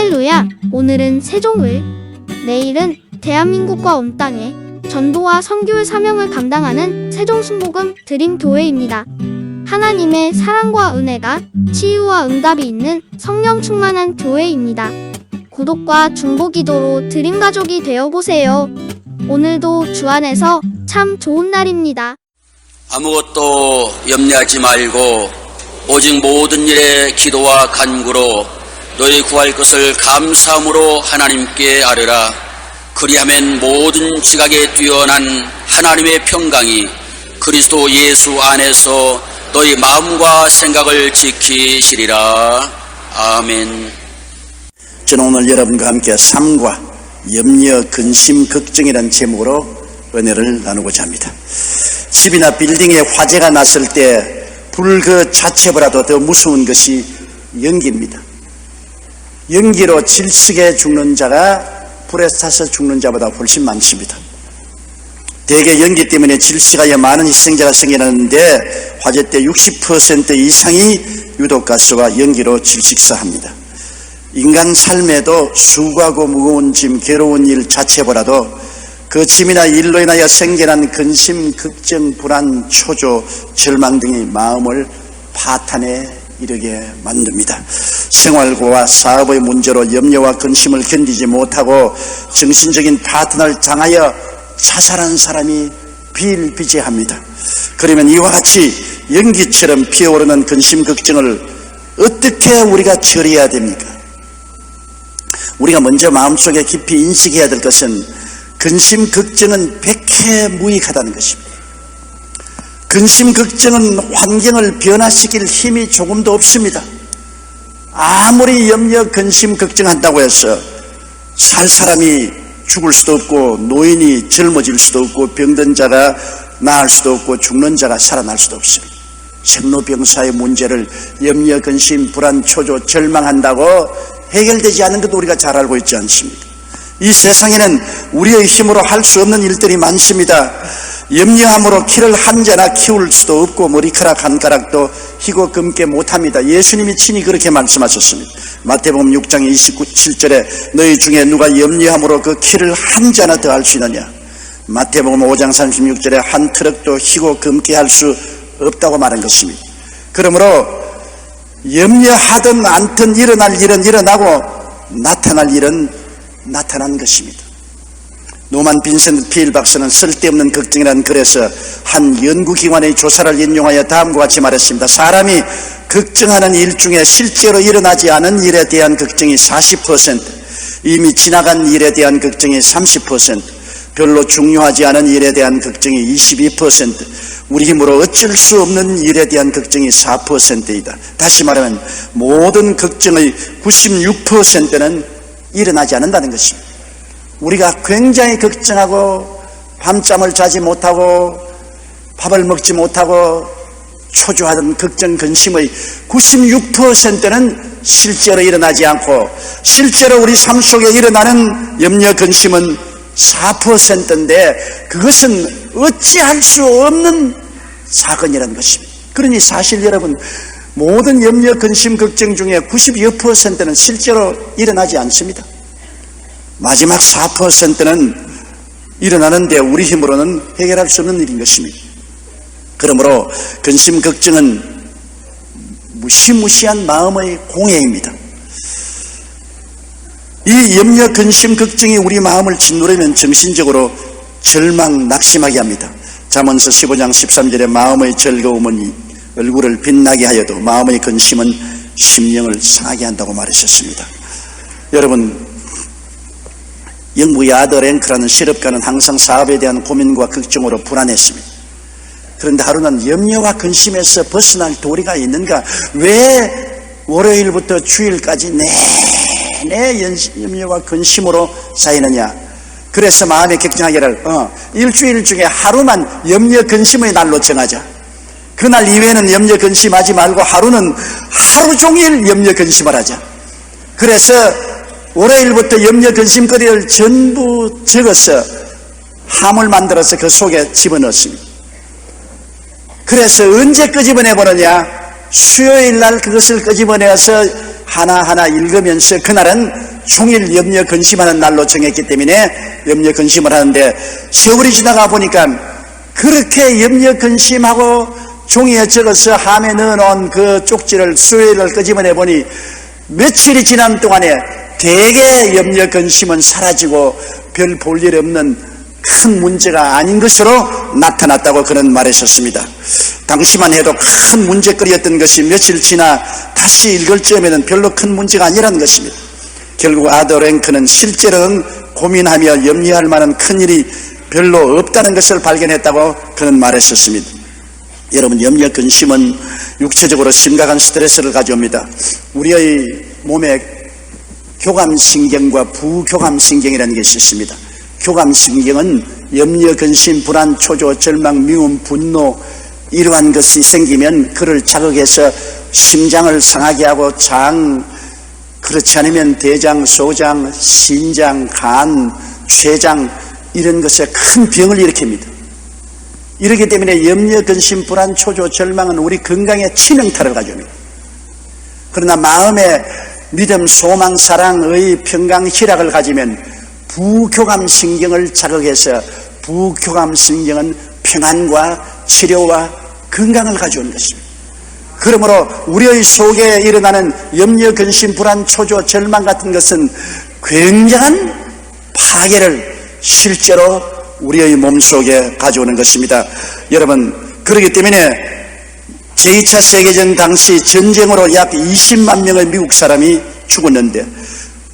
할렐루야! 오늘은 세종을, 내일은 대한민국과 온 땅에 전도와 선교의 사명을 감당하는 세종순복음 드림교회입니다. 하나님의 사랑과 은혜가 치유와 응답이 있는 성령 충만한 교회입니다. 구독과 중보기도로 드림가족이 되어보세요. 오늘도 주 안에서 참 좋은 날입니다. 아무것도 염려하지 말고 오직 모든 일에 기도와 간구로 너희 구할 것을 감사함으로 하나님께 아뢰라. 그리하면 모든 지각에 뛰어난 하나님의 평강이 그리스도 예수 안에서 너희 마음과 생각을 지키시리라. 아멘. 저는 오늘 여러분과 함께 삶과 염려, 근심, 걱정이라는 제목으로 은혜를 나누고자 합니다. 집이나 빌딩에 화재가 났을 때 불 그 자체보다도 더 무서운 것이 연기입니다. 연기로 질식해 죽는 자가 불에 타서 죽는 자보다 훨씬 많습니다. 대개 연기 때문에 질식하여 많은 희생자가 생겨나는데 화재 때 60% 이상이 유독가스와 연기로 질식사합니다. 인간 삶에도 수고하고 무거운 짐, 괴로운 일 자체보다도 그 짐이나 일로 인하여 생겨난 근심, 걱정, 불안, 초조, 절망 등이 마음을 파탄에 이르게 만듭니다. 생활과 사업의 문제로 염려와 근심을 견디지 못하고 정신적인 파탄을 당하여 자살한 사람이 비일비재합니다. 그러면 이와 같이 연기처럼 피어오르는 근심, 걱정을 어떻게 우리가 처리해야 됩니까? 우리가 먼저 마음속에 깊이 인식해야 될 것은 근심, 걱정은 백해무익하다는 것입니다. 근심, 걱정은 환경을 변화시킬 힘이 조금도 없습니다. 아무리 염려, 근심, 걱정한다고 해서 살 사람이 죽을 수도 없고, 노인이 젊어질 수도 없고, 병든 자가 나을 수도 없고, 죽는 자가 살아날 수도 없습니다. 생로병사의 문제를 염려, 근심, 불안, 초조, 절망한다고 해결되지 않는 것도 우리가 잘 알고 있지 않습니까? 이 세상에는 우리의 힘으로 할 수 없는 일들이 많습니다. 염려함으로 키를 한 자나 키울 수도 없고 머리카락 한 가락도 희고 검게 못합니다. 예수님이 친히 그렇게 말씀하셨습니다. 마태복음 6장 27절에 너희 중에 누가 염려함으로 그 키를 한 자나 더 할 수 있느냐. 마태복음 5장 36절에 한 트럭도 희고 검게 할 수 없다고 말한 것입니다. 그러므로 염려하든 않든 일어날 일은 일어나고 나타날 일은 나타난 것입니다. 노만 빈센트 피일 박사는 쓸데없는 걱정이라는 글에서 한 연구기관의 조사를 인용하여 다음과 같이 말했습니다. 사람이 걱정하는 일 중에 실제로 일어나지 않은 일에 대한 걱정이 40%, 이미 지나간 일에 대한 걱정이 30%, 별로 중요하지 않은 일에 대한 걱정이 22%, 우리 힘으로 어쩔 수 없는 일에 대한 걱정이 4%이다. 다시 말하면 모든 걱정의 96%는 일어나지 않는다는 것입니다. 우리가 굉장히 걱정하고 밤잠을 자지 못하고 밥을 먹지 못하고 초조하던 걱정, 근심의 96%는 실제로 일어나지 않고 실제로 우리 삶 속에 일어나는 염려, 근심은 4%인데 그것은 어찌할 수 없는 사건이라는 것입니다. 그러니 사실 여러분, 모든 염려, 근심, 걱정 중에 92%는 실제로 일어나지 않습니다. 마지막 4%는 일어나는데 우리 힘으로는 해결할 수 없는 일인 것입니다. 그러므로 근심, 걱정은 무시무시한 마음의 공해입니다. 이 염려, 근심, 걱정이 우리 마음을 짓누르면 정신적으로 절망, 낙심하게 합니다. 잠언서 15장 13절에 마음의 즐거움은 얼굴을 빛나게 하여도 마음의 근심은 심령을 상하게 한다고 말하셨습니다. 여러분, 영국의 아더 랭크라는 실업가는 항상 사업에 대한 고민과 걱정으로 불안했습니다. 그런데 하루는 염려와 근심에서 벗어날 도리가 있는가? 왜 월요일부터 주일까지 내내 염려와 근심으로 쌓이느냐? 그래서 마음에 격정하기를 일주일 중에 하루만 염려, 근심의 날로 정하자. 그날 이외에는 염려, 근심하지 말고 하루는 하루 종일 염려, 근심을 하자. 그래서 월요일부터 염려, 근심거리를 전부 적어서 함을 만들어서 그 속에 집어넣었습니다. 그래서 언제 끄집어내보느냐? 수요일 날 그것을 끄집어내서 하나하나 읽으면서 그날은 종일 염려 근심하는 날로 정했기 때문에 염려 근심을 하는데 세월이 지나가 보니까 그렇게 염려 근심하고 종이에 적어서 함에 넣어놓은 그 쪽지를 수요일을 끄집어내 보니 며칠이 지난 동안에 대개 염려 근심은 사라지고 별 볼 일 없는 큰 문제가 아닌 것으로 나타났다고 그런 말했었습니다. 당시만 해도 큰 문제거리였던 것이 며칠 지나 다시 읽을 즈음에는 별로 큰 문제가 아니라는 것입니다. 결국 아더 랭크는 실제로는 고민하며 염려할 만한 큰일이 별로 없다는 것을 발견했다고 그는 말했었습니다. 여러분, 염려 근심은 육체적으로 심각한 스트레스를 가져옵니다. 우리의 몸에 교감신경과 부교감신경이라는 것이 있습니다. 교감신경은 염려, 근심, 불안, 초조, 절망, 미움, 분노 이러한 것이 생기면 그를 자극해서 심장을 상하게 하고 그렇지 않으면 대장, 소장, 신장, 간, 췌장 이런 것에 큰 병을 일으킵니다. 이렇기 때문에 염려, 근심, 불안, 초조, 절망은 우리 건강에 치명타를 가져옵니다. 그러나 마음에 믿음, 소망, 사랑의 평강, 희락을 가지면 부교감신경을 자극해서 부교감신경은 평안과 치료와 건강을 가져오는 것입니다. 그러므로 우리의 속에 일어나는 염려, 근심, 불안, 초조, 절망 같은 것은 굉장한 파괴를 실제로 우리의 몸속에 가져오는 것입니다. 여러분, 그렇기 때문에 제2차 세계전 당시 전쟁으로 약 20만 명의 미국 사람이 죽었는데,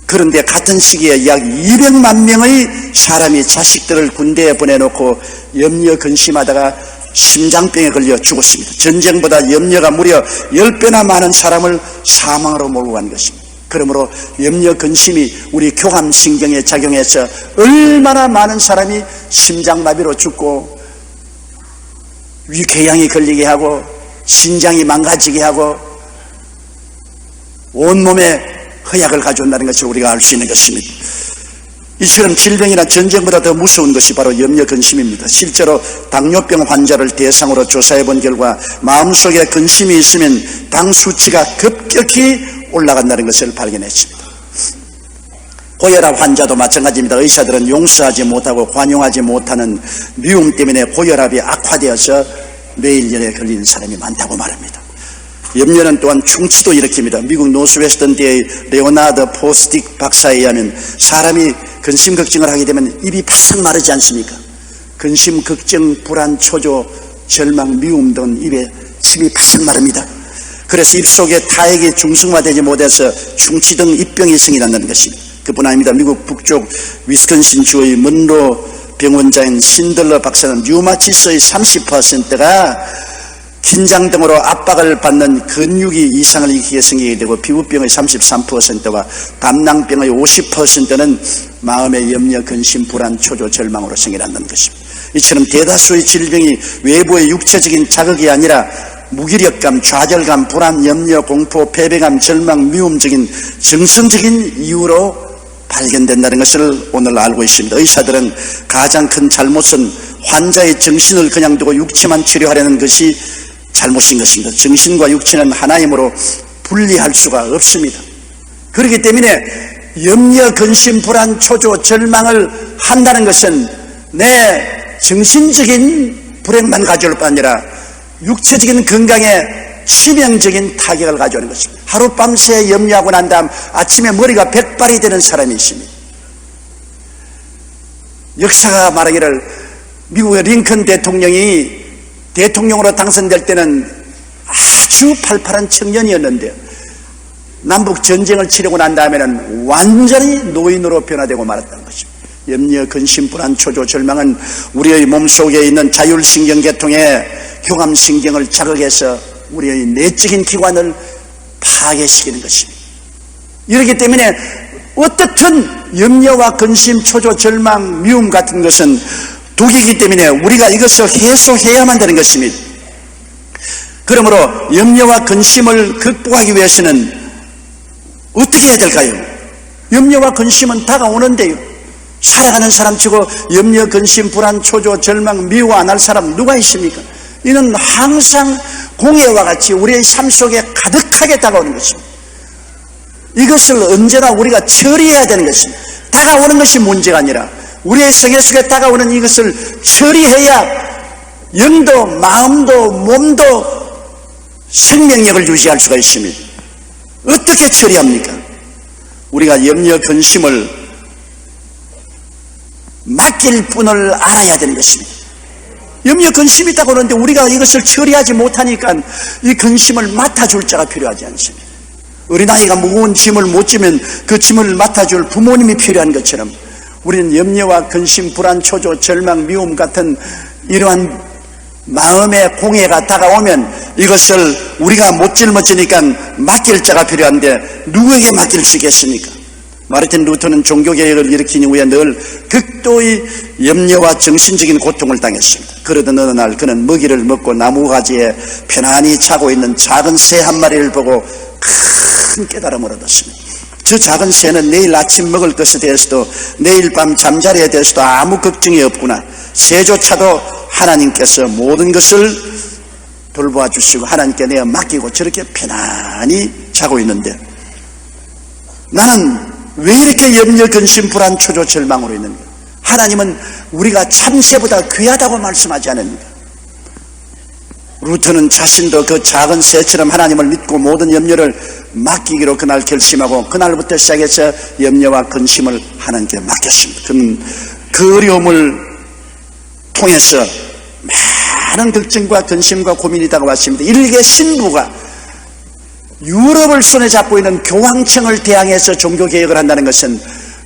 그런데 같은 시기에 약 200만 명의 사람이 자식들을 군대에 보내놓고 염려 근심하다가 심장병에 걸려 죽었습니다. 전쟁보다 염려가 무려 10배나 많은 사람을 사망으로 몰고 간 것입니다. 그러므로 염려 근심이 우리 교감신경에 작용해서 얼마나 많은 사람이 심장마비로 죽고 위궤양이 걸리게 하고 신장이 망가지게 하고 온몸에 허약을 가져온다는 것을 우리가 알 수 있는 것입니다. 이처럼 질병이나 전쟁보다 더 무서운 것이 바로 염려 근심입니다. 실제로 당뇨병 환자를 대상으로 조사해 본 결과 마음속에 근심이 있으면 당 수치가 급격히 올라간다는 것을 발견했습니다. 고혈압 환자도 마찬가지입니다. 의사들은 용서하지 못하고 관용하지 못하는 미움 때문에 고혈압이 악화되어서 뇌일련에 걸리는 사람이 많다고 말합니다. 염려는 또한 충치도 일으킵니다. 미국 노스웨스턴대의 레오나드 포스틱 박사에 의하면 사람이 근심 걱정을 하게 되면 입이 바싹 마르지 않습니까? 근심, 걱정, 불안, 초조, 절망, 미움 등 입에 침이 바싹 마릅니다. 그래서 입속에 타액이 중성화되지 못해서 충치 등 입병이 생겨난다는 것입니다. 그뿐 아닙니다. 미국 북쪽 위스콘신 주의 먼로 병원장인 신들러 박사는 류마티스의 30%가 긴장 등으로 압박을 받는 근육이 이상을 일으키게 생기게 되고 피부병의 33%와 담낭병의 50%는 마음의 염려, 근심, 불안, 초조, 절망으로 생겨난다는 것입니다. 이처럼 대다수의 질병이 외부의 육체적인 자극이 아니라 무기력감, 좌절감, 불안, 염려, 공포, 패배감, 절망, 미움적인 정성적인 이유로 발견된다는 것을 오늘 알고 있습니다. 의사들은 가장 큰 잘못은 환자의 정신을 그냥 두고 육체만 치료하려는 것이 잘못인 것입니다. 정신과 육체는 하나이므로 분리할 수가 없습니다. 그렇기 때문에 염려, 근심, 불안, 초조, 절망을 한다는 것은 내 정신적인 불행만 가져올 뿐 아니라 육체적인 건강에 치명적인 타격을 가져오는 것입니다. 하룻밤새 염려하고 난 다음 아침에 머리가 백발이 되는 사람이 있습니다. 역사가 말하기를 미국의 링컨 대통령이 대통령으로 당선될 때는 아주 팔팔한 청년이었는데 남북 전쟁을 치르고 난 다음에는 완전히 노인으로 변화되고 말았다는 것입니다. 염려, 근심, 불안, 초조, 절망은 우리의 몸속에 있는 자율신경계통의 교감신경을 자극해서 우리의 내적인 기관을 파괴시키는 것입니다. 이렇기 때문에 어떻든 염려와 근심, 초조, 절망, 미움 같은 것은 독이기 때문에 우리가 이것을 해소해야만 되는 것입니다. 그러므로 염려와 근심을 극복하기 위해서는 어떻게 해야 될까요? 염려와 근심은 다가오는데요. 살아가는 사람치고 염려, 근심, 불안, 초조, 절망, 미워 안 할 사람 누가 있습니까? 이는 항상 공해와 같이 우리의 삶 속에 가득하게 다가오는 것입니다. 이것을 언제나 우리가 처리해야 되는 것입니다. 다가오는 것이 문제가 아니라 우리의 생애 속에 다가오는 이것을 처리해야 영도 마음도 몸도 생명력을 유지할 수가 있습니다. 어떻게 처리합니까? 우리가 염려 근심을 맡길 뿐을 알아야 되는 것입니다. 염려 근심이 있다고 하는데 우리가 이것을 처리하지 못하니까 이 근심을 맡아줄 자가 필요하지 않습니다. 어린아이가 무거운 짐을 못 지면 그 짐을 맡아줄 부모님이 필요한 것처럼 우리는 염려와 근심, 불안, 초조, 절망, 미움 같은 이러한 마음의 공해가 다가오면 이것을 우리가 못 짊어지니까 맡길 자가 필요한데 누구에게 맡길 수 있겠습니까? 마르틴 루터는 종교개혁을 일으킨 이후에 늘 극도의 염려와 정신적인 고통을 당했습니다. 그러던 어느 날 그는 먹이를 먹고 나무가지에 편안히 자고 있는 작은 새 한 마리를 보고 큰 깨달음을 얻었습니다. 저 작은 새는 내일 아침 먹을 것에 대해서도 내일 밤 잠자리에 대해서도 아무 걱정이 없구나. 새조차도 하나님께서 모든 것을 돌보아 주시고 하나님께 내가 맡기고 저렇게 편안히 자고 있는데 나는 왜 이렇게 염려, 근심, 불안, 초조, 절망으로 있는가? 하나님은 우리가 참새보다 귀하다고 말씀하지 않습니까? 루터는 자신도 그 작은 새처럼 하나님을 믿고 모든 염려를 맡기기로 그날 결심하고 그날부터 시작해서 염려와 근심을 하나님께 맡겼습니다. 그는 그 어려움을 통해서 많은 걱정과 근심과 고민이 다가왔습니다. 일개 신부가 유럽을 손에 잡고 있는 교황청을 대항해서 종교개혁을 한다는 것은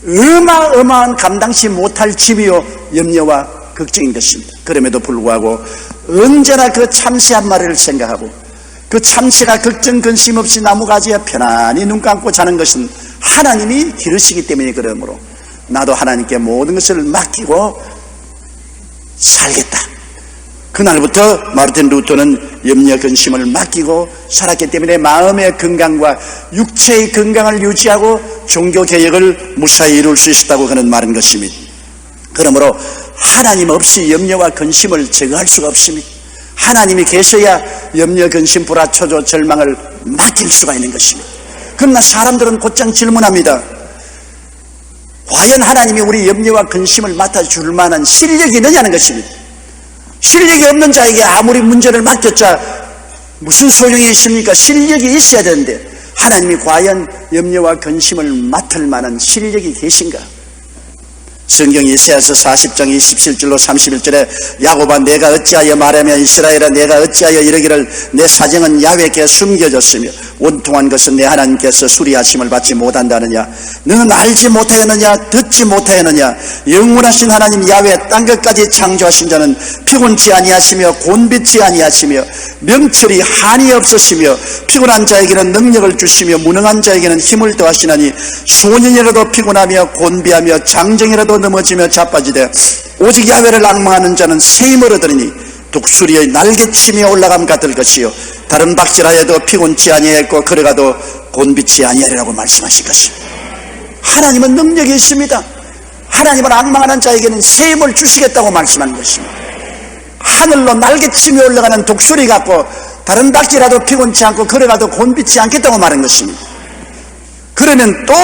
어마어마한 감당치 못할 짐이요 염려와 걱정인 것입니다. 그럼에도 불구하고 언제나 그 참새 한 마리를 생각하고 그 참새가 걱정 근심 없이 나무가지에 편안히 눈 감고 자는 것은 하나님이 기르시기 때문에 그러므로 나도 하나님께 모든 것을 맡기고 살겠다. 그날부터 마르틴 루터는 염려 근심을 맡기고 살았기 때문에 마음의 건강과 육체의 건강을 유지하고 종교개혁을 무사히 이룰 수 있었다고 그는 말한 것입니다. 그러므로 하나님 없이 염려와 근심을 제거할 수가 없습니다. 하나님이 계셔야 염려, 근심, 불안, 초조, 절망을 맡길 수가 있는 것입니다. 그러나 사람들은 곧장 질문합니다. 과연 하나님이 우리 염려와 근심을 맡아줄 만한 실력이 있느냐는 것입니다. 실력이 없는 자에게 아무리 문제를 맡겼자 무슨 소용이 있습니까? 실력이 있어야 되는데 하나님이 과연 염려와 근심을 맡을 만한 실력이 계신가? 성경 이사야서 40장 27절로 31절에 야곱아 내가 어찌하여 말하며 이스라엘아 내가 어찌하여 이르기를 내 사정은 야훼께 숨겨졌으며 원통한 것은 내 하나님께서 수리하심을 받지 못한다느냐 너는 알지 못하였느냐 듣지 못하였느냐 영원하신 하나님 야훼 딴 것까지 창조하신 자는 피곤치 아니하시며 곤비치 아니하시며 명철이 한이 없으시며 피곤한 자에게는 능력을 주시며 무능한 자에게는 힘을 더하시나니 소년이라도 피곤하며 곤비하며 장정이라도 넘어지며 자빠지되 오직 야훼를 앙망하는 자는 새 힘을 얻으리니 독수리의 날개침이 올라감 같을 것이요 다른 박질하여도 피곤치 아니하였고 걸어가도 곤비치 아니하리라고 말씀하신 것입니다. 하나님은 능력이 있습니다. 하나님을 앙망하는 자에게는 새 힘을 주시겠다고 말씀한 것입니다. 하늘로 날개침이 올라가는 독수리 같고 다른 박질하도 피곤치 않고 걸어가도 곤비치 않겠다고 말한 것입니다. 그러면 또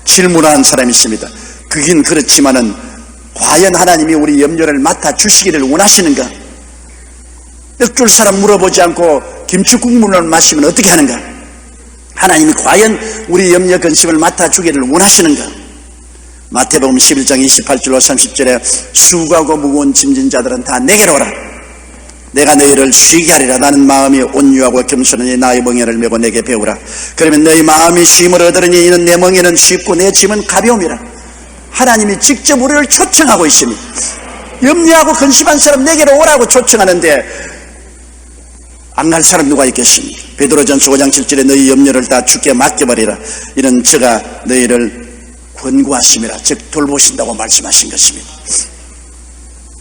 질문하는 사람이 있습니다. 그긴 그렇지만은 과연 하나님이 우리 염려를 맡아주시기를 원하시는가? 엿줄 사람 물어보지 않고 김치국물을 마시면 어떻게 하는가? 하나님이 과연 우리 염려 근심을 맡아주기를 원하시는가? 마태복음 11장 28절로 30절에 수고하고 무거운 짐진 자들은 다 내게로 오라. 내가 너희를 쉬게 하리라. 나는 마음이 온유하고 겸손하니 나의 멍에를 메고 내게 배우라. 그러면 너희 마음이 쉼을 얻으리니 이는 내 멍에는 쉽고 내 짐은 가벼움이라. 하나님이 직접 우리를 초청하고 있습니다. 염려하고 근심한 사람 내게로 오라고 초청하는데 안 갈 사람 누가 있겠습니까? 베드로전서 5장 7절에 너희 염려를 다 주께 맡겨버리라. 이는 저가 너희를 권고하심이라. 즉 돌보신다고 말씀하신 것입니다.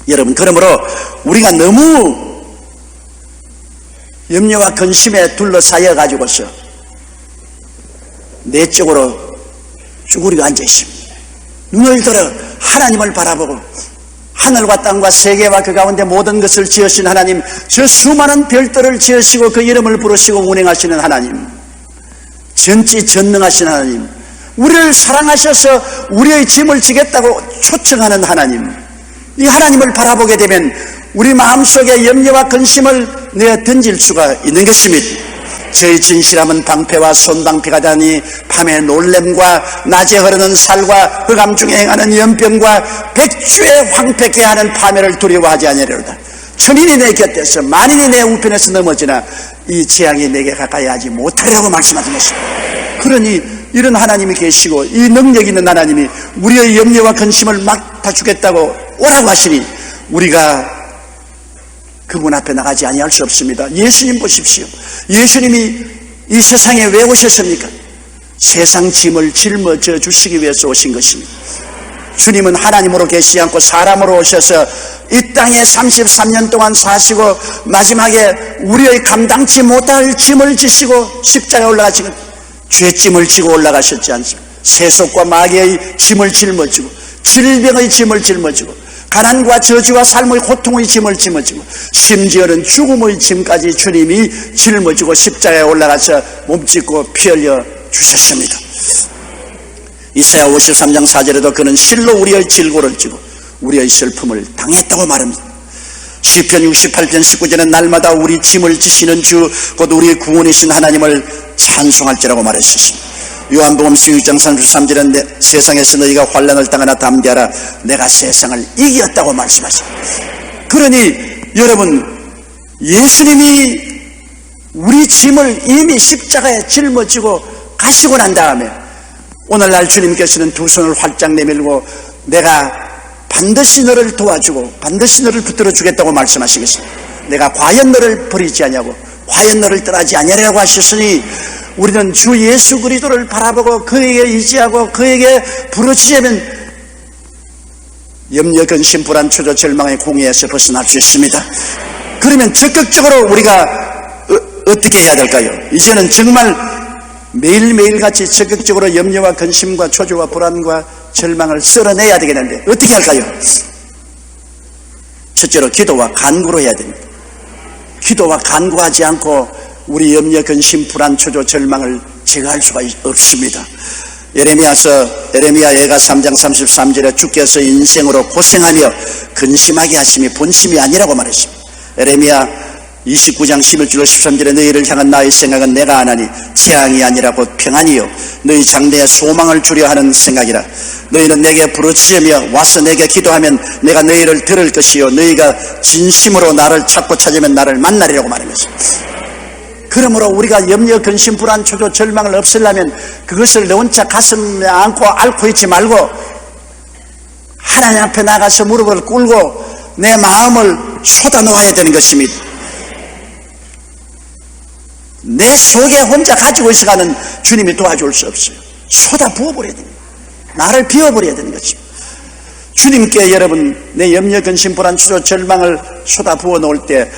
여러분 그러므로 우리가 너무 염려와 근심에 둘러싸여 가지고서 내적으로 쭈그리고 앉아 있습니다. 눈을 들어 하나님을 바라보고 하늘과 땅과 세계와 그 가운데 모든 것을 지으신 하나님, 저 수많은 별들을 지으시고 그 이름을 부르시고 운행하시는 하나님, 전지전능하신 하나님, 우리를 사랑하셔서 우리의 짐을 지겠다고 초청하는 하나님, 이 하나님을 바라보게 되면 우리 마음속에 염려와 근심을 내어 던질 수가 있는 것입니다. 저희 진실함은 방패와 손방패가 되니 밤의 놀램과 낮에 흐르는 살과 흑암 중에 행하는 연병과 백주의 황폐케 하는 파멸을 두려워하지 아니하리로다. 천인이 내 곁에서 만인이 내 우편에서 넘어지나 이 재앙이 내게 가까이 하지 못하리라고 말씀하신 것입니다. 그러니 이런 하나님이 계시고 이 능력 있는 하나님이 우리의 염려와 근심을 맡아주겠다고 오라고 하시니 우리가 그분 앞에 나가지 아니할 수 없습니다. 예수님 보십시오. 예수님이 이 세상에 왜 오셨습니까? 세상 짐을 짊어져 주시기 위해서 오신 것입니다. 주님은 하나님으로 계시지 않고 사람으로 오셔서 이 땅에 33년 동안 사시고 마지막에 우리의 감당치 못할 짐을 지시고 십자가에 올라가시고 죄짐을 지고 올라가셨지 않습니까? 세속과 마귀의 짐을 짊어지고 질병의 짐을 짊어지고 가난과 저주와 삶의 고통의 짐을 짊어지고 심지어는 죽음의 짐까지 주님이 짊어지고 십자가에 올라가서 몸짓고 피 흘려 주셨습니다. 이사야 53장 4절에도 그는 실로 우리의 질고를 지고 우리의 슬픔을 당했다고 말합니다. 시편 68편 19절은 날마다 우리 짐을 지시는 주 곧 우리의 구원이신 하나님을 찬송할지라고 말했습니다. 요한복음 16장 33절은 세상에서 너희가 환난을 당하나 담대하라 내가 세상을 이겼다고 말씀하십니다. 그러니 여러분, 예수님이 우리 짐을 이미 십자가에 짊어지고 가시고 난 다음에 오늘날 주님께서는 두 손을 활짝 내밀고 내가 반드시 너를 도와주고 반드시 너를 붙들어 주겠다고 말씀하시겠습니다. 내가 과연 너를 버리지 아니하고 과연 너를 떠나지 아니하리라고 하셨으니 우리는 주 예수 그리스도를 바라보고 그에게 의지하고 그에게 부르짖으면 염려, 근심, 불안, 초조, 절망의 공해에서 벗어날 수 있습니다. 그러면 적극적으로 우리가 어떻게 해야 될까요? 이제는 정말 매일매일 같이 적극적으로 염려와 근심과 초조와 불안과 절망을 썰어내야 되겠는데 어떻게 할까요? 첫째로 기도와 간구로 해야 됩니다. 기도와 간구하지 않고 우리 염려, 근심, 불안, 초조, 절망을 제거할 수가 없습니다. 예레미야 예가 3장 33절에 주께서 인생으로 고생하며 근심하게 하심이 본심이 아니라고 말했습니다. 예레미야 29장 11절 13절에 너희를 향한 나의 생각은 내가 아나니 재앙이 아니라 곧 평안이요 너희 장래에 소망을 주려 하는 생각이라. 너희는 내게 부르짖으며 와서 내게 기도하면 내가 너희를 들을 것이요 너희가 진심으로 나를 찾고 찾으면 나를 만나리라고 말한 것입니다. 그러므로 우리가 염려, 근심, 불안, 초조, 절망을 없애려면 그것을 내 혼자 가슴에 안고 앓고 있지 말고 하나님 앞에 나가서 무릎을 꿇고 내 마음을 쏟아놓아야 되는 것입니다. 내 속에 혼자 가지고 있어가는 주님이 도와줄 수 없어요. 쏟아 부어버려야 됩니다. 나를 비워버려야 되는 것입니다. 주님께 여러분 내 염려, 근심, 불안, 초조, 절망을 쏟아 부어 놓을 때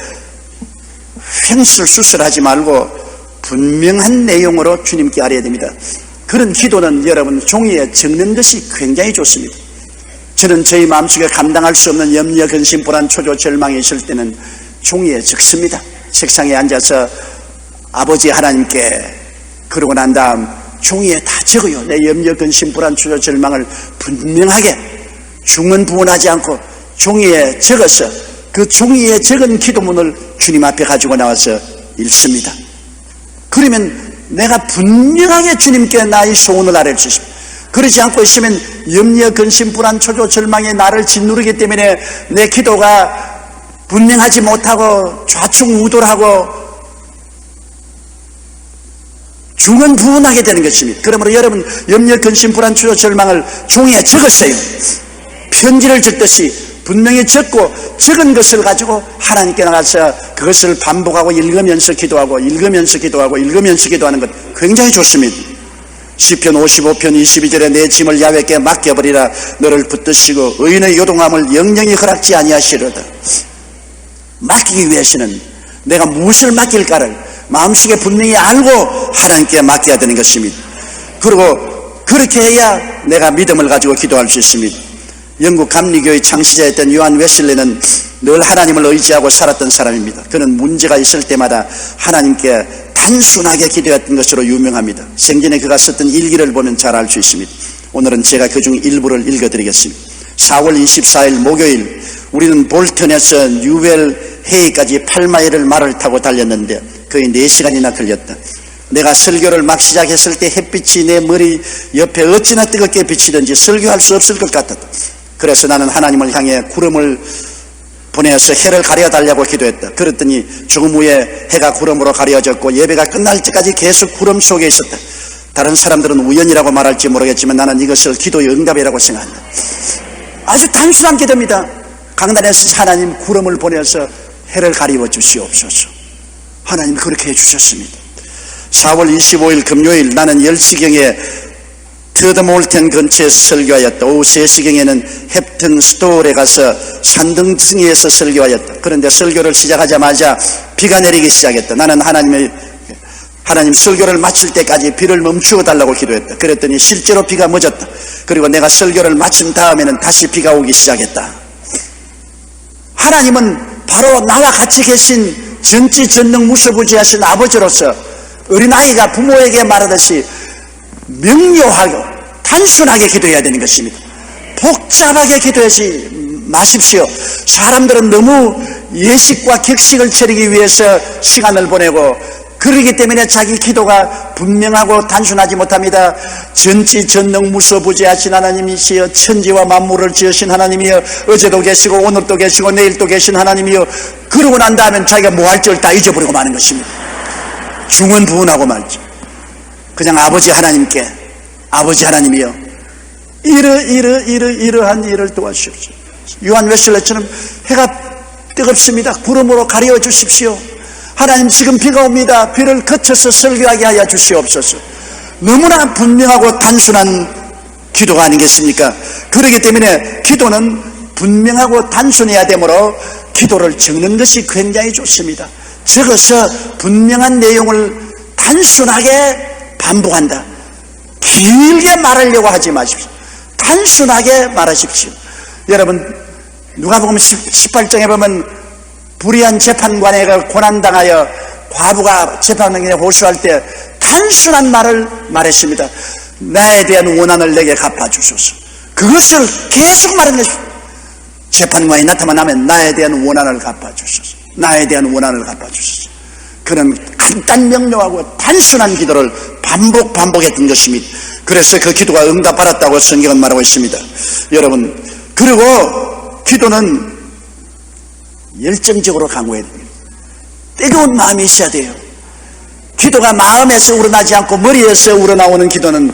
횡설수설하지 말고 분명한 내용으로 주님께 아뢰야 됩니다. 그런 기도는 여러분 종이에 적는 것이 굉장히 좋습니다. 저는 저희 마음속에 감당할 수 없는 염려, 근심, 불안, 초조, 절망이 있을 때는 종이에 적습니다. 책상에 앉아서 아버지 하나님께 그러고 난 다음 종이에 다 적어요. 내 염려, 근심, 불안, 초조, 절망을 분명하게 중언부언하지 않고 종이에 적어서 그 종이에 적은 기도문을 주님 앞에 가지고 나와서 읽습니다. 그러면 내가 분명하게 주님께 나의 소원을 아뢰 주십니다. 그러지 않고 있으면 염려, 근심, 불안, 초조, 절망이 나를 짓누르기 때문에 내 기도가 분명하지 못하고 좌충우돌하고 중언부언하게 되는 것입니다. 그러므로 여러분 염려, 근심, 불안, 초조, 절망을 종이에 적었어요. 편지를 적듯이 분명히 적고 적은 것을 가지고 하나님께 나가서 그것을 반복하고 읽으면서 기도하고 읽으면서 기도하고 읽으면서 기도하는 것 굉장히 좋습니다. 시편 55편 22절에 내 짐을 야훼께 맡겨버리라. 너를 붙드시고 의인의 요동함을 영영히 허락지 아니하시려다. 맡기기 위해서는 내가 무엇을 맡길까를 마음속에 분명히 알고 하나님께 맡겨야 되는 것입니다. 그리고 그렇게 해야 내가 믿음을 가지고 기도할 수 있습니다. 영국 감리교의 창시자였던 요한 웨슬리는 늘 하나님을 의지하고 살았던 사람입니다. 그는 문제가 있을 때마다 하나님께 다 단순하게 기도했던 것으로 유명합니다. 생전에 그가 썼던 일기를 보면 잘 알 수 있습니다. 오늘은 제가 그중 일부를 읽어드리겠습니다. 4월 24일 목요일 우리는 볼턴에서 뉴웰 헤이까지 8마일을 말을 타고 달렸는데 거의 4시간이나 걸렸다. 내가 설교를 막 시작했을 때 햇빛이 내 머리 옆에 어찌나 뜨겁게 비치든지 설교할 수 없을 것 같았다. 그래서 나는 하나님을 향해 구름을 보내서 해를 가려달라고 기도했다. 그랬더니 조금 후에 해가 구름으로 가려졌고 예배가 끝날 때까지 계속 구름 속에 있었다. 다른 사람들은 우연이라고 말할지 모르겠지만 나는 이것을 기도의 응답이라고 생각한다. 아주 단순한 기도입니다. 강단에서 하나님 구름을 보내서 해를 가리워 주시옵소서. 하나님 그렇게 해주셨습니다. 4월 25일 금요일 나는 10시경에 더드몰튼 근처에서 설교하였다. 오후 3시경에는 헵튼 스토어에 가서 산등성에서 설교하였다. 그런데 설교를 시작하자마자 비가 내리기 시작했다. 나는 하나님 설교를 마칠 때까지 비를 멈추어 달라고 기도했다. 그랬더니 실제로 비가 멎었다. 그리고 내가 설교를 마친 다음에는 다시 비가 오기 시작했다. 하나님은 바로 나와 같이 계신 전지전능무소부지하신 아버지로서 어린아이가 부모에게 말하듯이 명료하고 단순하게 기도해야 되는 것입니다. 복잡하게 기도하지 마십시오. 사람들은 너무 예식과 격식을 차리기 위해서 시간을 보내고 그러기 때문에 자기 기도가 분명하고 단순하지 못합니다. 전지전능무소부지하신 하나님이시여 천지와 만물을 지으신 하나님이여 어제도 계시고 오늘도 계시고 내일도 계신 하나님이여 그러고 난 다음엔 자기가 뭐 할 줄 다 잊어버리고 마는 것입니다. 중언부언하고 말죠. 그냥 아버지 하나님께 아버지 하나님이여 이러한 일을 도와주십시오. 요한 웨슬레처럼 해가 뜨겁습니다. 구름으로 가려 주십시오. 하나님 지금 비가 옵니다. 비를 거쳐서 설교하게 하여 주시옵소서. 너무나 분명하고 단순한 기도가 아니겠습니까? 그렇기 때문에 기도는 분명하고 단순해야 되므로 기도를 적는 것이 굉장히 좋습니다. 적어서 분명한 내용을 단순하게 반복한다. 길게 말하려고 하지 마십시오. 단순하게 말하십시오. 여러분 누가복음 18장에 보면 불의한 재판관에 고난당하여 과부가 재판장에 호소할 때 단순한 말을 말했습니다. 나에 대한 원한을 내게 갚아주소서. 그것을 계속 말하는 것입니다. 재판관이 나타나면 나에 대한 원한을 갚아주소서. 나에 대한 원한을 갚아주소서. 그는 간단 명료하고 단순한 기도를 반복했던 것입니다. 그래서 그 기도가 응답받았다고 성경은 말하고 있습니다. 여러분 그리고 기도는 열정적으로 강구해야 됩니다. 뜨거운 마음이 있어야 돼요. 기도가 마음에서 우러나지 않고 머리에서 우러나오는 기도는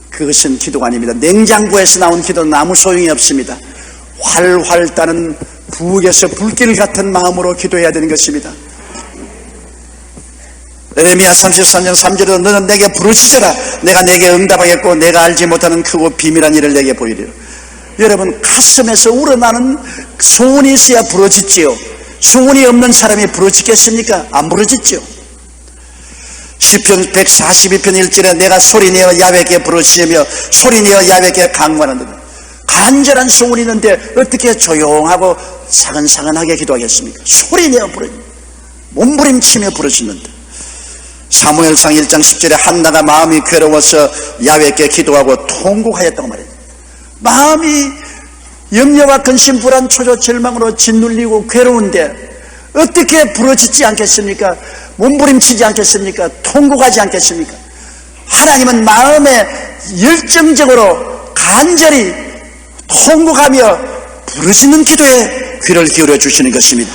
그것은 기도가 아닙니다. 냉장고에서 나온 기도는 아무 소용이 없습니다. 활활 따는 부엌에서 불길 같은 마음으로 기도해야 되는 것입니다. 에레미야 33장 3절에도 너는 내게 부르짖어라. 내가 내게 응답하겠고 내가 알지 못하는 크고 비밀한 일을 내게 보이리라. 여러분 가슴에서 우러나는 소원이 있어야 부르짖지요. 소원이 없는 사람이 부르짖겠습니까? 안 부르짖죠. 시편 142편 1절에 내가 소리내어 야훼께 부르짖으며 소리내어 야훼께 강구하는도다. 간절한 소원이 있는데 어떻게 조용하고 사근사근하게 기도하겠습니까? 소리내어 몸부림치며 부르짖는다. 사무엘상 1장 10절에 한나가 마음이 괴로워서 야훼께 기도하고 통곡하였다고 말합니다. 마음이 염려와 근심 불안 초조 절망으로 짓눌리고 괴로운데 어떻게 부르짖지 않겠습니까? 몸부림치지 않겠습니까? 통곡하지 않겠습니까? 하나님은 마음에 열정적으로 간절히 통곡하며 부르짖는 기도에 귀를 기울여 주시는 것입니다.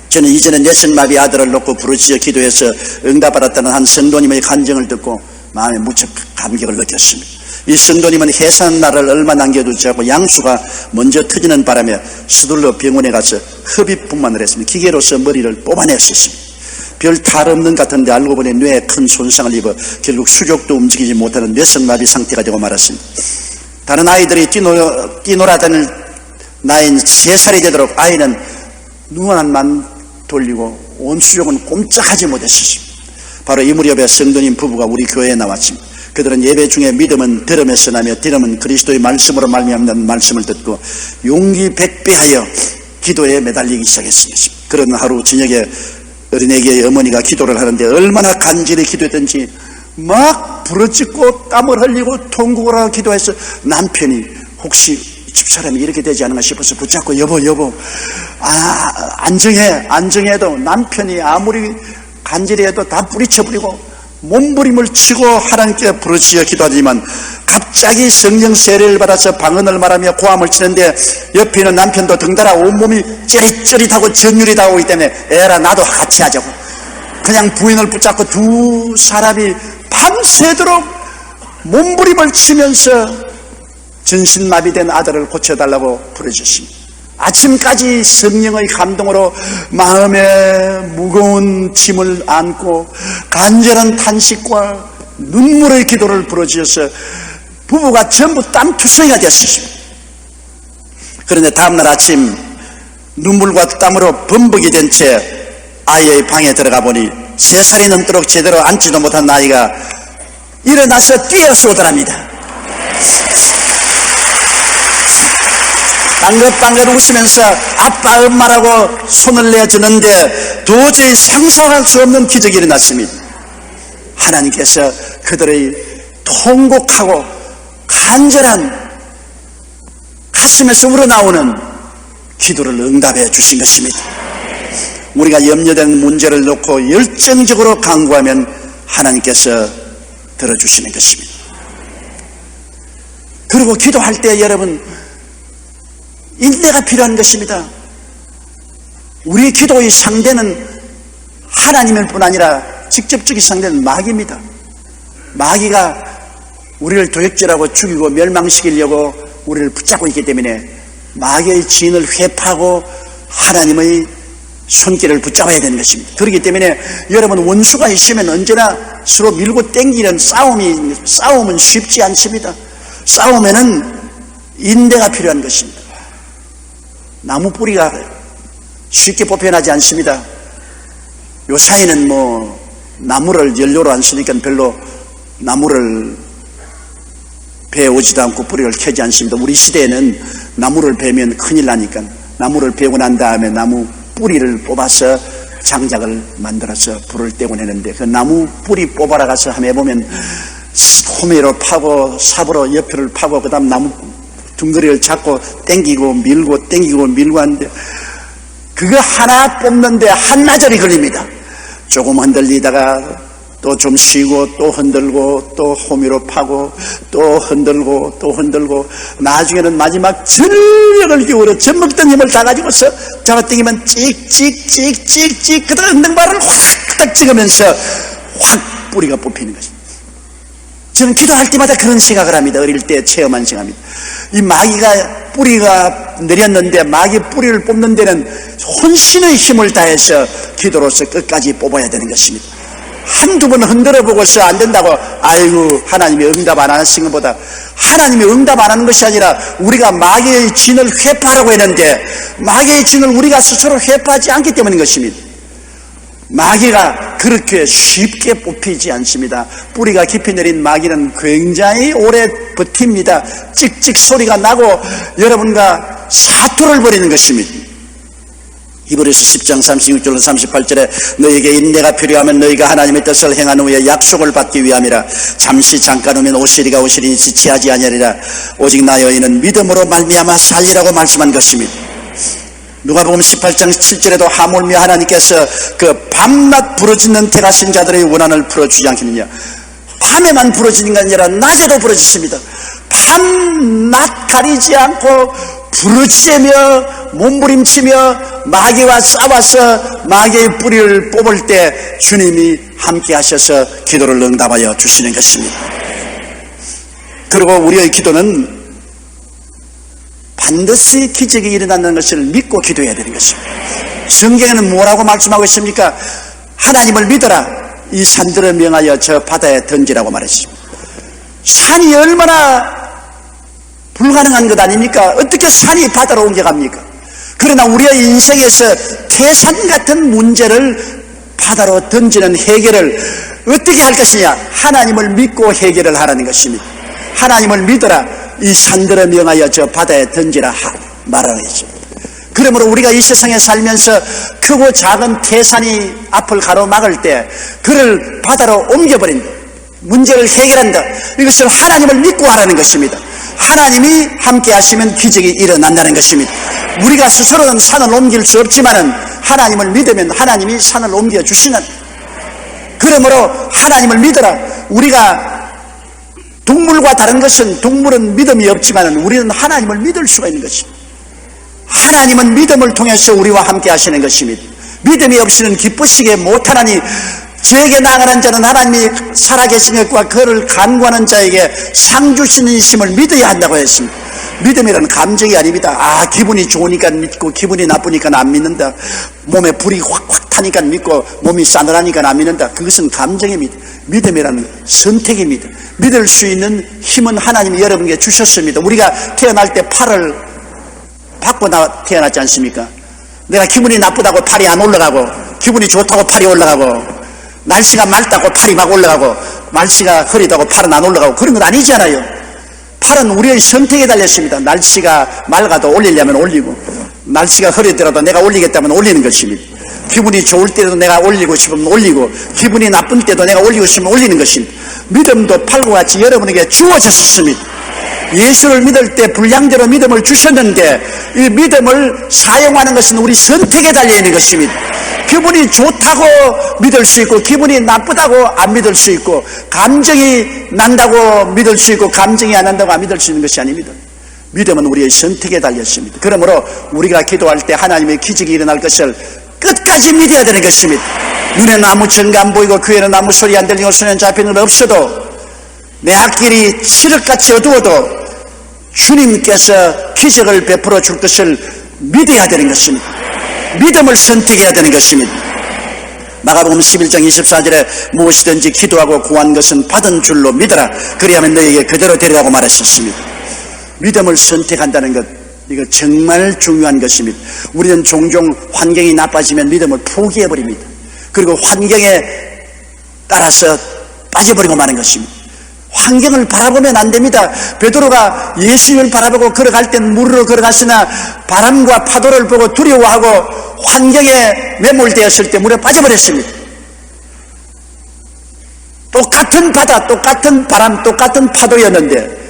저는 이전에 뇌성마비 아들을 놓고 부르짖어 기도해서 응답받았다는 한 성도님의 간증을 듣고 마음에 무척 감격을 느꼈습니다. 이 성도님은 해산 날을 얼마 남겨두지 않고 양수가 먼저 터지는 바람에 서둘러 병원에 가서 흡입분만을 했습니다. 기계로서 머리를 뽑아냈었습니다. 별 탈 없는 것 같은데 알고 보니 뇌에 큰 손상을 입어 결국 수족도 움직이지 못하는 뇌성마비 상태가 되고 말았습니다. 다른 아이들이 뛰놀아다닐 나이는 3살이 되도록 아이는 눈만 돌리고 온 수족은 꼼짝하지 못했습니다. 바로 이 무렵에 성도님 부부가 우리 교회에 나왔습니다. 그들은 예배 중에 믿음은 들음에서 나며 들음은 그리스도의 말씀으로 말미암는 말씀을 듣고 용기 백배하여 기도에 매달리기 시작했습니다. 그런 하루 저녁에 어린애기의 어머니가 기도를 하는데 얼마나 간절히 기도했던지 막 부러지고 땀을 흘리고 통곡을 하고 기도해서 남편이 혹시 집사람이 이렇게 되지 않은가 싶어서 붙잡고 여보 안정해도 남편이 아무리 간절히 해도 다 뿌리쳐버리고 몸부림을 치고 하나님께 부르짖어 기도하지만 갑자기 성령 세례를 받아서 방언을 말하며 고함을 치는데 옆에 있는 남편도 덩달아 온몸이 쩌릿쩌릿하고 전율이 나오기 때문에 에라 나도 같이 하자고 그냥 부인을 붙잡고 두 사람이 밤새도록 몸부림을 치면서 전신마비된 아들을 고쳐달라고 부르짖습니다. 아침까지 성령의 감동으로 마음에 무거운 짐을 안고 간절한 탄식과 눈물의 기도를 부르짖어서 부부가 전부 땀투성이가 됐습니다. 그런데 다음날 아침 눈물과 땀으로 범벅이 된 채 아이의 방에 들어가 보니 3살이 넘도록 제대로 앉지도 못한 아이가 일어나서 뛰어서 오더랍니다. 방긋방긋 웃으면서 아빠 엄마라고 손을 내주는데 도저히 상상할 수 없는 기적이 일어났습니다. 하나님께서 그들의 통곡하고 간절한 가슴에서 우러나오는 기도를 응답해 주신 것입니다. 우리가 염려된 문제를 놓고 열정적으로 간구하면 하나님께서 들어주시는 것입니다. 그리고 기도할 때 여러분 인내가 필요한 것입니다. 우리의 기도의 상대는 하나님일 뿐 아니라 직접적인 상대는 마귀입니다. 마귀가 우리를 도적질하고 죽이고 멸망시키려고 우리를 붙잡고 있기 때문에 마귀의 진을 회파하고 하나님의 손길을 붙잡아야 되는 것입니다. 그렇기 때문에 여러분 원수가 있으면 언제나 서로 밀고 땡기는 싸움은 쉽지 않습니다. 싸우면은 인내가 필요한 것입니다. 나무 뿌리가 쉽게 뽑혀나지 않습니다. 요사이는 나무를 연료로 안 쓰니까 별로 나무를 베어오지도 않고 뿌리를 캐지 않습니다. 우리 시대에는 나무를 베면 큰일 나니까 나무를 베고 난 다음에 나무 뿌리를 뽑아서 장작을 만들어서 불을 떼고 내는데 그 나무 뿌리 뽑아라 가서 한번 해보면 호미로 파고 삽으로 옆을 파고 그 다음 나무 둥그리를 잡고 땡기고 밀고 땡기고 밀고 하는데 그거 하나 뽑는데 한나절이 걸립니다. 조금 흔들리다가 또 좀 쉬고 또 흔들고 또 호미로 파고 또 흔들고 또 흔들고 나중에는 마지막 전력을 기울여 젖먹던 힘을 다 가지고서 잡아당기면 찍찍찍찍찍 그다가 은등발을 확 찍으면서 확 뿌리가 뽑히는 것입니다. 저는 기도할 때마다 그런 생각을 합니다. 어릴 때 체험한 생각입니다. 이 마귀가 뿌리가 내렸는데 마귀 뿌리를 뽑는 데는 혼신의 힘을 다해서 기도로서 끝까지 뽑아야 되는 것입니다. 한두 번 흔들어 보고서 안 된다고 아이고 하나님이 응답 안 하시는 것보다 하나님이 응답 안 하는 것이 아니라 우리가 마귀의 진을 회파하라고 했는데 마귀의 진을 우리가 스스로 회파하지 않기 때문인 것입니다. 마귀가 그렇게 쉽게 뽑히지 않습니다. 뿌리가 깊이 내린 마귀는 굉장히 오래 버팁니다. 찍찍 소리가 나고 여러분과 사투를 벌이는 것입니다. 히브리서 10장 36절로 38절에 너에게 인내가 필요하면 너희가 하나님의 뜻을 행한 후에 약속을 받기 위함이라. 잠시 잠깐 오면 오시리가 오시리니 지체하지 아니하리라. 오직 나여인은 믿음으로 말미암아 살리라고 말씀한 것입니다. 누가복음 18장 7절에도 하물며 하나님께서 그 밤낮 부르짖는 태가신 자들의 원한을 풀어주지 않겠느냐. 밤에만 부르짖는 게 아니라 낮에도 부르짖습니다. 밤낮 가리지 않고 부르짖으며 몸부림치며 마귀와 싸워서 마귀의 뿌리를 뽑을 때 주님이 함께 하셔서 기도를 응답하여 주시는 것입니다. 그리고 우리의 기도는 반드시 기적이 일어나는 것을 믿고 기도해야 되는 것입니다. 성경에는 뭐라고 말씀하고 있습니까? 하나님을 믿어라. 이 산들을 명하여 저 바다에 던지라고 말했습니다. 산이 얼마나 불가능한 것 아닙니까? 어떻게 산이 바다로 옮겨갑니까? 그러나 우리의 인생에서 태산 같은 문제를 바다로 던지는 해결을 어떻게 할 것이냐? 하나님을 믿고 해결을 하라는 것입니다. 하나님을 믿어라. 이 산들을 명하여 저 바다에 던지라 말하는 것입니다. 그러므로 우리가 이 세상에 살면서 크고 작은 태산이 앞을 가로막을 때 그를 바다로 옮겨버린다. 문제를 해결한다. 이것을 하나님을 믿고 하라는 것입니다. 하나님이 함께 하시면 기적이 일어난다는 것입니다. 우리가 스스로는 산을 옮길 수 없지만은 하나님을 믿으면 하나님이 산을 옮겨주시는, 그러므로 하나님을 믿어라. 우리가 동물과 다른 것은 동물은 믿음이 없지만은 우리는 하나님을 믿을 수가 있는 것입니다. 하나님은 믿음을 통해서 우리와 함께 하시는 것입니다. 믿음이 없이는 기쁘시게 못하나니 저에게 나아가는 자는 하나님이 살아계신 것과 그를 간구하는 자에게 상 주시는 이심을 믿어야 한다고 했습니다. 믿음이라는 감정이 아닙니다. 기분이 좋으니까 믿고 기분이 나쁘니까 안 믿는다. 몸에 불이 확확 타니까 믿고 몸이 싸늘하니까 안 믿는다. 그것은 감정입니다. 믿음이라는 선택입니다. 믿을 수 있는 힘은 하나님이 여러분에게 주셨습니다. 우리가 태어날 때 팔을 받고 태어났지 않습니까? 내가 기분이 나쁘다고 팔이 안 올라가고, 기분이 좋다고 팔이 올라가고, 날씨가 맑다고 팔이 막 올라가고, 날씨가 흐리다고 팔은 안 올라가고, 그런 건 아니잖아요. 팔은 우리의 선택에 달렸습니다. 날씨가 맑아도 올리려면 올리고, 날씨가 흐리더라도 내가 올리겠다면 올리는 것입니다. 기분이 좋을 때도 내가 올리고 싶으면 올리고, 기분이 나쁜 때도 내가 올리고 싶으면 올리는 것입니다. 믿음도 팔과 같이 여러분에게 주어졌습니다. 예수를 믿을 때 불량대로 믿음을 주셨는데 이 믿음을 사용하는 것은 우리 선택에 달려있는 것입니다. 기분이 좋다고 믿을 수 있고 기분이 나쁘다고 안 믿을 수 있고, 감정이 난다고 믿을 수 있고 감정이 안 난다고 안 믿을 수 있는 것이 아닙니다. 믿음은 우리의 선택에 달렸습니다. 그러므로 우리가 기도할 때 하나님의 기적이 일어날 것을 끝까지 믿어야 되는 것입니다. 눈에는 아무 증거 안 보이고 귀에는 아무 소리 안 들리고 손에는 잡히는 건 없어도 내 앞길이 칠흑같이 어두워도 주님께서 기적을 베풀어 줄 것을 믿어야 되는 것입니다. 믿음을 선택해야 되는 것입니다. 마가복음 11장 24절에 무엇이든지 기도하고 구한 것은 받은 줄로 믿어라. 그리하면 너에게 그대로 되리라고 말했었습니다. 믿음을 선택한다는 것, 이거 정말 중요한 것입니다. 우리는 종종 환경이 나빠지면 믿음을 포기해버립니다. 그리고 환경에 따라서 빠져버리고 마는 것입니다. 환경을 바라보면 안 됩니다. 베드로가 예수님을 바라보고 걸어갈 땐 물으로 걸어갔으나 바람과 파도를 보고 두려워하고 환경에 매몰되었을 때 물에 빠져버렸습니다. 똑같은 바다, 똑같은 바람, 똑같은 파도였는데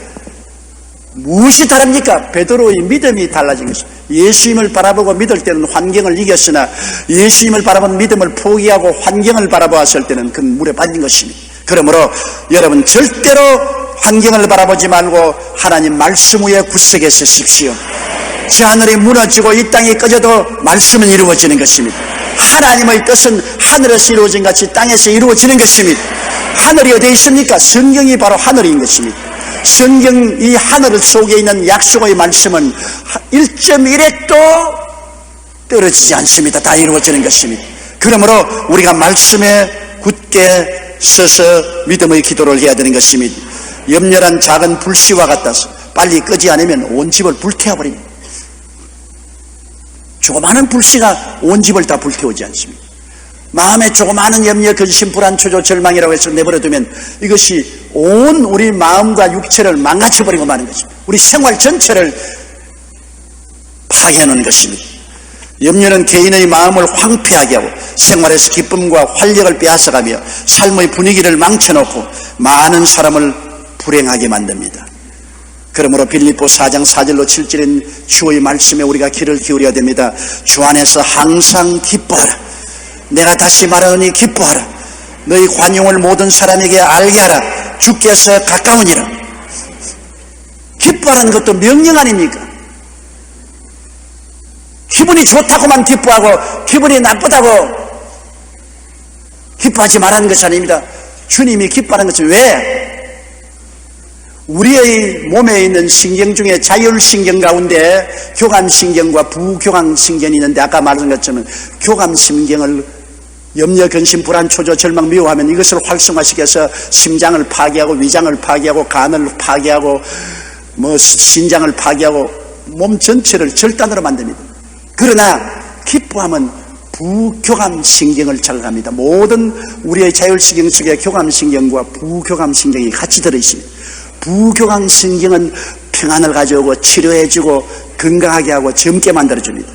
무엇이 다릅니까? 베드로의 믿음이 달라진 것입니다. 예수님을 바라보고 믿을 때는 환경을 이겼으나 예수님을 바라본 믿음을 포기하고 환경을 바라보았을 때는 그 물에 빠진 것입니다. 그러므로 여러분 절대로 환경을 바라보지 말고 하나님 말씀 위에 굳세게 서십시오. 저 하늘이 무너지고 이 땅이 꺼져도 말씀은 이루어지는 것입니다. 하나님의 뜻은 하늘에서 이루어진 같이 땅에서 이루어지는 것입니다. 하늘이 어디에 있습니까? 성경이 바로 하늘인 것입니다. 성경 이 하늘 속에 있는 약속의 말씀은 1.1핵도 떨어지지 않습니다. 다 이루어지는 것입니다. 그러므로 우리가 말씀에 굳게 서서 믿음의 기도를 해야 되는 것입니다. 염려란 작은 불씨와 같아서 빨리 끄지 않으면 온 집을 불태워버립니다. 조그마한 불씨가 온 집을 다 불태우지 않습니다. 마음에 조그마한 염려, 근심, 불안, 초조, 절망이라고 해서 내버려두면 이것이 온 우리 마음과 육체를 망가져버리고 마는 것입니다. 우리 생활 전체를 파괴하는 것입니다. 염려는 개인의 마음을 황폐하게 하고 생활에서 기쁨과 활력을 빼앗아가며 삶의 분위기를 망쳐놓고 많은 사람을 불행하게 만듭니다. 그러므로 빌립보 4장 4절로 7절인 주의 말씀에 우리가 귀를 기울여야 됩니다. 주 안에서 항상 기뻐하라. 내가 다시 말하노니 기뻐하라. 너희 관용을 모든 사람에게 알게 하라. 주께서 가까우니라. 기뻐하는 것도 명령 아닙니까? 기분이 좋다고만 기뻐하고 기분이 나쁘다고 기뻐하지 말라는 것이 아닙니다. 주님이 기뻐하는 것은 왜? 우리의 몸에 있는 신경 중에 자율신경 가운데 교감신경과 부교감신경이 있는데 아까 말한 것처럼 교감신경을 염려, 근심, 불안, 초조, 절망, 미워하면 이것을 활성화시켜서 심장을 파괴하고 위장을 파괴하고 간을 파괴하고 신장을 파괴하고 몸 전체를 절단으로 만듭니다. 그러나 기뻐함은 부교감신경을 자극합니다. 모든 우리의 자율신경 속에 교감신경과 부교감신경이 같이 들어있습니다. 부교감신경은 평안을 가져오고 치료해주고 건강하게 하고 젊게 만들어줍니다.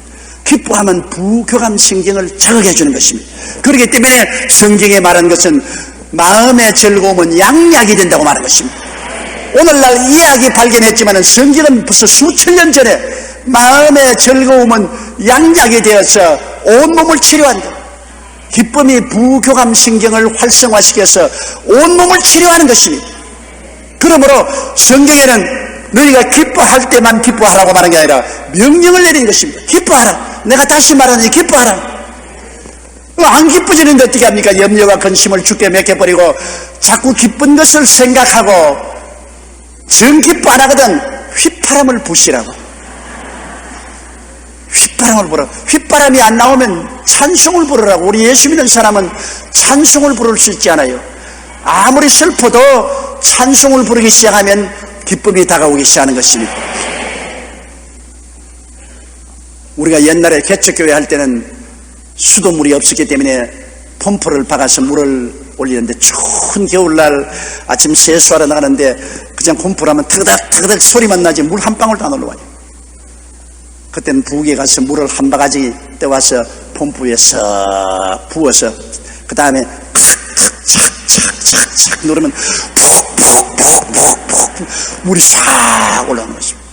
기뻐하면 부교감신경을 자극해 주는 것입니다. 그렇기 때문에 성경에 말한 것은 마음의 즐거움은 양약이 된다고 말하는 것입니다. 오늘날 이 약이 발견했지만 성경은 벌써 수천 년 전에 마음의 즐거움은 양약이 되어서 온몸을 치료한다. 기쁨이 부교감신경을 활성화시켜서 온몸을 치료하는 것입니다. 그러므로 성경에는 너희가 기뻐할 때만 기뻐하라고 말하는 게 아니라 명령을 내린 것입니다. 기뻐하라. 내가 다시 말하니 기뻐하라. 안 기뻐지는데 어떻게 합니까? 염려와 근심을 주께 맡겨버리고 자꾸 기쁜 것을 생각하고 정 기뻐 안 하거든 휘파람을 부시라고. 휘파람을 불어. 휘바람이 안 나오면 찬송을 부르라고. 우리 예수 믿는 사람은 찬송을 부를 수 있지 않아요. 아무리 슬퍼도 찬송을 부르기 시작하면 기쁨이 다가오기 시작하는 것입니다. 우리가 옛날에 개척교회 할 때는 수돗물이 없었기 때문에 펌프를 박아서 물을 올리는데 추운 겨울날 아침 세수하러 나가는데 그냥 펌프를 하면 타그닥 소리만 나지 물 한 방울도 안 올라와요. 그때는 부엌에 가서 물을 한 바가지 떠와서 펌프에 싹 부어서 그 다음에 착착착착착 누르면 푹푹푹푹푹 물이 싹 올라오는 것입니다.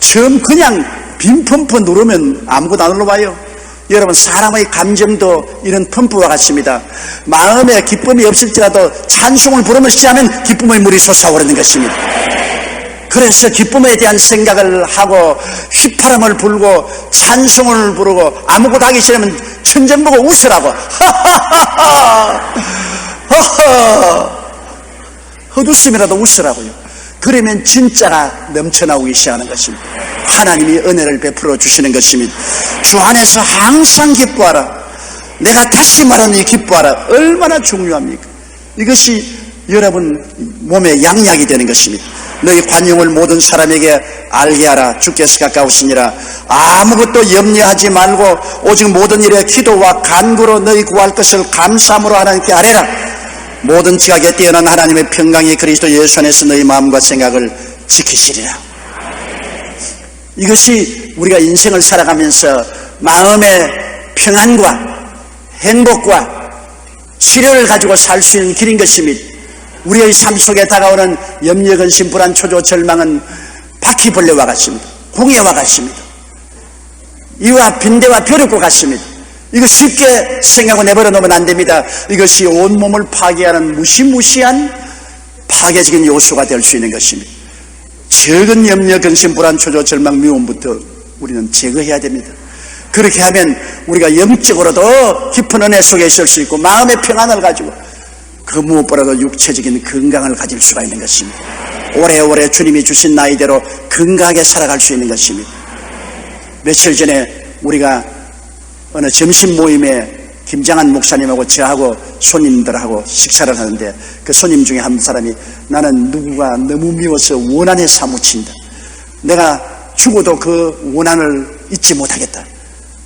처음 그냥 빈 펌프 누르면 아무것도 안 올라와요. 여러분, 사람의 감정도 이런 펌프와 같습니다. 마음에 기쁨이 없을지라도 찬송을 부르면 시작하면 기쁨의 물이 솟아오르는 것입니다. 그래서 기쁨에 대한 생각을 하고 휘파람을 불고 찬송을 부르고 아무것도 하기 싫으면 천정 보고 웃으라고. 하하하하 헛웃음이라도 웃으라고요. 그러면 진짜가 넘쳐나오기 시작하는 것입니다. 하나님이 은혜를 베풀어 주시는 것입니다. 주 안에서 항상 기뻐하라. 내가 다시 말하니 기뻐하라. 얼마나 중요합니까? 이것이 여러분 몸에 양약이 되는 것입니다. 너희 관용을 모든 사람에게 알게 하라. 주께서 가까우시니라. 아무것도 염려하지 말고 오직 모든 일에 기도와 간구로 너희 구할 것을 감사함으로 하나님께 아뢰라. 모든 지각에 뛰어난 하나님의 평강이 그리스도 예수 안에서 너희 마음과 생각을 지키시리라. 이것이 우리가 인생을 살아가면서 마음의 평안과 행복과 치료를 가지고 살 수 있는 길인 것입니다. 우리의 삶 속에 다가오는 염려, 근심, 불안, 초조, 절망은 바퀴벌레와 같습니다. 공해와 같습니다. 이와 빈대와 벼룩과 같습니다. 이거 쉽게 생각하고 내버려 놓으면 안 됩니다. 이것이 온몸을 파괴하는 무시무시한 파괴적인 요소가 될 수 있는 것입니다. 적은 염려, 근심, 불안, 초조, 절망, 미움부터 우리는 제거해야 됩니다. 그렇게 하면 우리가 영적으로도 깊은 은혜 속에 있을 수 있고 마음의 평안을 가지고 그 무엇보다도 육체적인 건강을 가질 수가 있는 것입니다. 오래오래 주님이 주신 나이대로 건강하게 살아갈 수 있는 것입니다. 며칠 전에 우리가 어느 점심 모임에 김장한 목사님하고 저하고 손님들하고 식사를 하는데 그 손님 중에 한 사람이 나는 누구가 너무 미워서 원한에 사무친다. 내가 죽어도 그 원한을 잊지 못하겠다.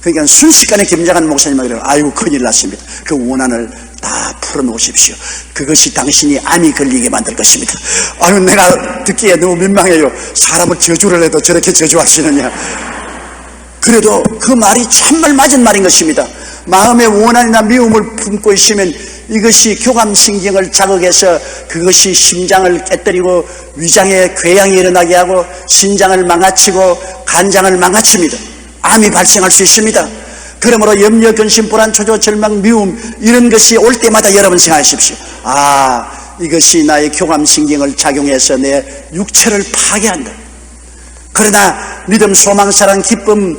그러니까 순식간에 김장한 목사님하고 그래요. 아이고 큰일 났습니다. 그 원한을 다 풀어놓으십시오. 그것이 당신이 암이 걸리게 만들 것입니다. 아유 내가 듣기에 너무 민망해요. 사람을 저주를 해도 저렇게 저주할 수 있느냐. 그래도 그 말이 참말 맞은 말인 것입니다. 마음의 원한이나 미움을 품고 있으면 이것이 교감신경을 자극해서 그것이 심장을 깨뜨리고 위장에 궤양이 일어나게 하고 신장을 망가치고 간장을 망가칩니다. 암이 발생할 수 있습니다. 그러므로 염려, 근심, 불안, 초조, 절망, 미움 이런 것이 올 때마다 여러분 생각하십시오. 이것이 나의 교감신경을 작용해서 내 육체를 파괴한다. 그러나 믿음, 소망, 사랑, 기쁨,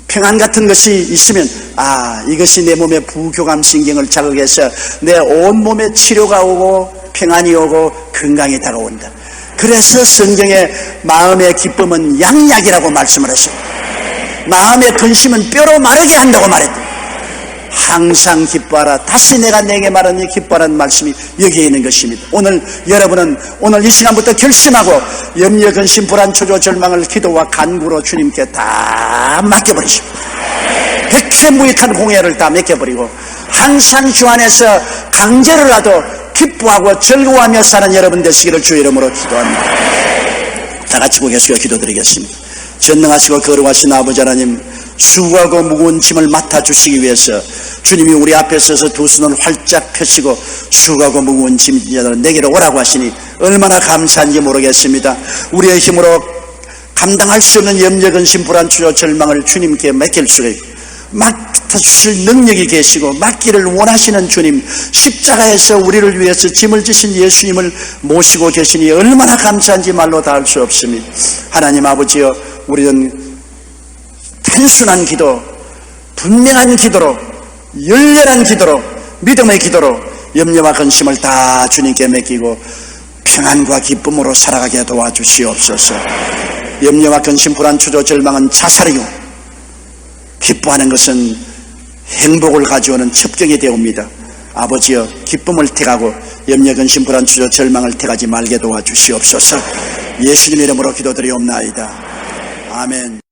평안 같은 것이 있으면 이것이 내 몸의 부교감신경을 자극해서 내 온몸에 치료가 오고 평안이 오고 건강이 다가온다. 그래서 성경에 마음의 기쁨은 양약이라고 말씀을 했습니다. 마음의 근심은 뼈로 마르게 한다고 말했다. 항상 기뻐하라. 다시 내가 내게 말하니 기뻐하라는 말씀이 여기에 있는 것입니다. 오늘 여러분은 오늘 이 시간부터 결심하고 염려, 근심, 불안, 초조, 절망을 기도와 간구로 주님께 다 맡겨버리시고 백해무익한 공예를 다 맡겨버리고 항상 주 안에서 강제로라도 기뻐하고 즐거워하며 사는 여러분 되시기를 주의 이름으로 기도합니다. 다 같이 고개 숙여 기도드리겠습니다. 전능하시고 거룩하신 아버지 하나님, 수고하고 무거운 짐을 맡아주시기 위해서 주님이 우리 앞에 서서 두 손을 활짝 펴시고 수고하고 무거운 짐자들 내게로 오라고 하시니 얼마나 감사한지 모르겠습니다. 우리의 힘으로 감당할 수 없는 염려, 근심, 불안, 추조, 절망을 주님께 맡길 수가 있고 맡아주실 능력이 계시고 맡기를 원하시는 주님, 십자가에서 우리를 위해서 짐을 지신 예수님을 모시고 계시니 얼마나 감사한지 말로 다 할 수 없습니다. 하나님 아버지여, 우리는 단순한 기도, 분명한 기도로, 열렬한 기도로, 믿음의 기도로 염려와 근심을 다 주님께 맡기고 평안과 기쁨으로 살아가게 도와주시옵소서. 염려와 근심, 불안, 추조, 절망은 자살이요, 기뻐하는 것은 행복을 가져오는 첩경이 되옵니다. 아버지여, 기쁨을 택하고 염려, 근심, 불안, 추조, 절망을 택하지 말게 도와주시옵소서. 예수님 이름으로 기도드리옵나이다. 아멘.